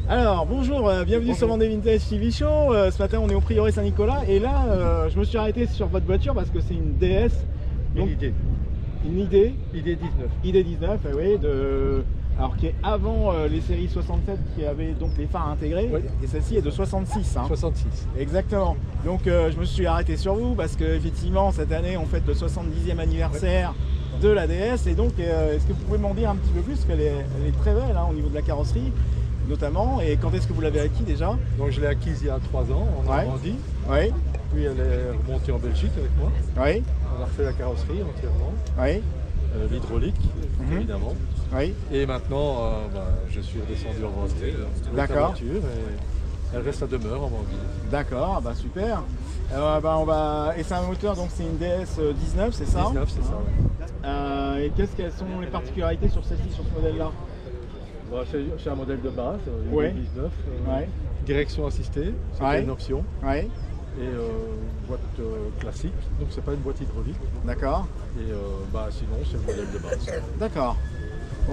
Alors bonjour, bienvenue sur Vendée Vintage TV Show. Ce matin on est au Prieuré Saint-Nicolas et là je me suis arrêté sur votre voiture parce que c'est une DS. Donc, une ID 19. ID 19, oui, alors qui est avant les séries 67 qui avaient donc les phares intégrés, oui. Et celle-ci est de 66. Hein. 66. Exactement. Donc je me suis arrêté sur vous parce que effectivement cette année on fête le 70e anniversaire de la DS et donc est-ce que vous pouvez m'en dire un petit peu plus parce qu'elle est très belle hein, au niveau de la carrosserie notamment, et quand est-ce que vous l'avez acquis déjà? Donc je l'ai acquise il y a 3 ans en Normandie. Oui. Puis elle est remontée en Belgique avec moi. Oui. On a refait la carrosserie entièrement. Oui. L'hydraulique, évidemment. Oui. Et maintenant, je suis redescendu en Vendée avec la voiture et elle reste à demeure en Vendée. D'accord, bah super. Et c'est un moteur, donc c'est une DS 19, c'est ça? 19, c'est ça, oui. Et quelles sont les particularités sur celle-ci, sur ce modèle-là? C'est un modèle de base, une ouais. 19. Direction assistée, c'est une option. Ouais. Et boîte classique, donc c'est pas une boîte hydraulique. D'accord. Et sinon c'est le modèle de base. D'accord.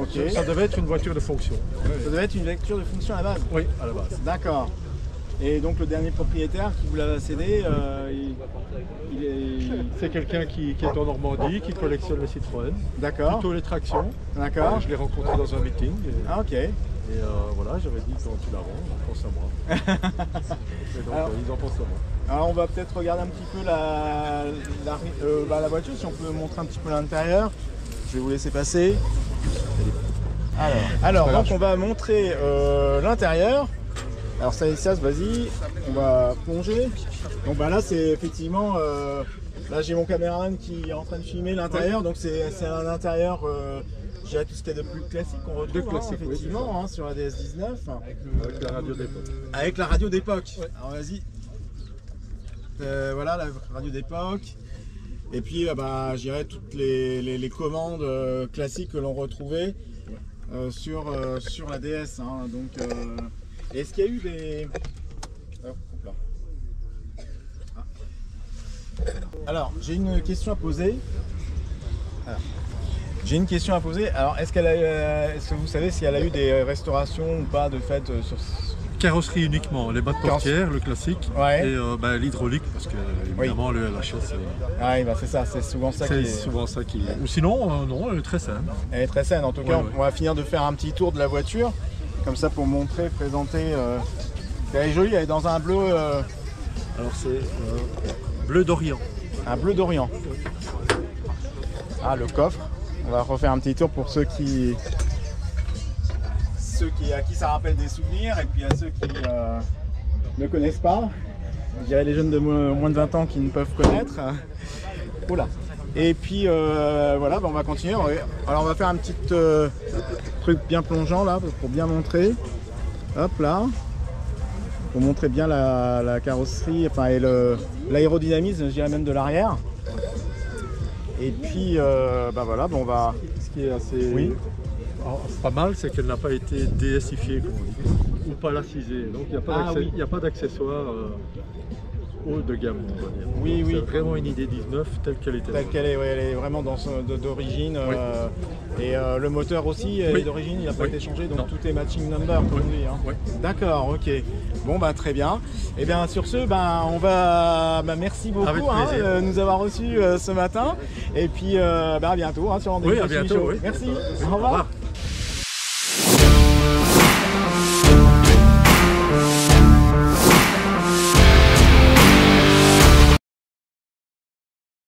Ok. Ça devait être une voiture de fonction. Ça devait être une voiture de fonction à la base? Oui, à la base. D'accord. Et donc le dernier propriétaire qui vous l'a cédé, c'est quelqu'un qui est en Normandie, qui collectionne les Citroën. D'accord. Plutôt les tractions. D'accord. Je l'ai rencontré dans un meeting. Ah ok. Et voilà, j'avais dit quand tu la rends, on pense à moi. Et donc alors, ils en pensent à moi. Alors on va peut-être regarder un petit peu la voiture, si on peut montrer un petit peu l'intérieur. Je vais vous laisser passer. Alors donc on va montrer l'intérieur. Alors Stanislas, vas-y, on va plonger. Donc là c'est effectivement, là j'ai mon caméraman qui est en train de filmer l'intérieur, donc c'est un intérieur, je dirais tout ce qu'il y a de plus classique qu'on retrouve effectivement hein, sur la DS19. Avec la radio d'époque. Avec la radio d'époque. Ouais. Alors vas-y. Voilà la radio d'époque. Et puis je dirais toutes les commandes classiques que l'on retrouvait sur la DS. Hein, donc, est-ce qu'il y a eu des... Alors, j'ai une question à poser. Alors, est-ce que vous savez si elle a eu des restaurations ou pas de fait sur... Carrosserie uniquement, les bas de portière, le classique, et l'hydraulique, parce que évidemment le LHS... c'est ça, c'est souvent ça qui est... Ou sinon, non, elle est très saine. Elle est très saine, en tout cas, on va finir de faire un petit tour de la voiture. Comme ça pour montrer, présenter. Elle est jolie, elle est dans un bleu. Alors c'est bleu d'Orient. Un bleu d'Orient. Ah le coffre. On va refaire un petit tour pour à qui ça rappelle des souvenirs et puis à ceux qui ne connaissent pas. Je dirais les jeunes de moins de 20 ans qui ne peuvent connaître. Oula. Et puis voilà, on va continuer. Alors on va faire un petit truc bien plongeant là pour bien montrer. Hop là. Pour montrer bien la carrosserie, enfin et l'aérodynamisme, je dirais même de l'arrière. Et puis voilà, on va. Ce qui est assez pas mal, c'est qu'elle n'a pas été DSifiée comme on dit, ou palacisée. Donc il n'y a pas d'accessoires haut de gamme, on va dire. Oui. C'est vraiment une idée 19 telle qu'elle était. Telle qu'elle est, elle est vraiment d'origine. Et le moteur aussi est d'origine, il n'a pas été changé, donc tout est matching number comme on dit. Hein. D'accord, ok. Bon très bien. Et bien sur ce, on va. Merci beaucoup de nous avoir reçus ce matin. Et puis à bientôt sur Vendée Vintage TV Show. Merci. Au revoir.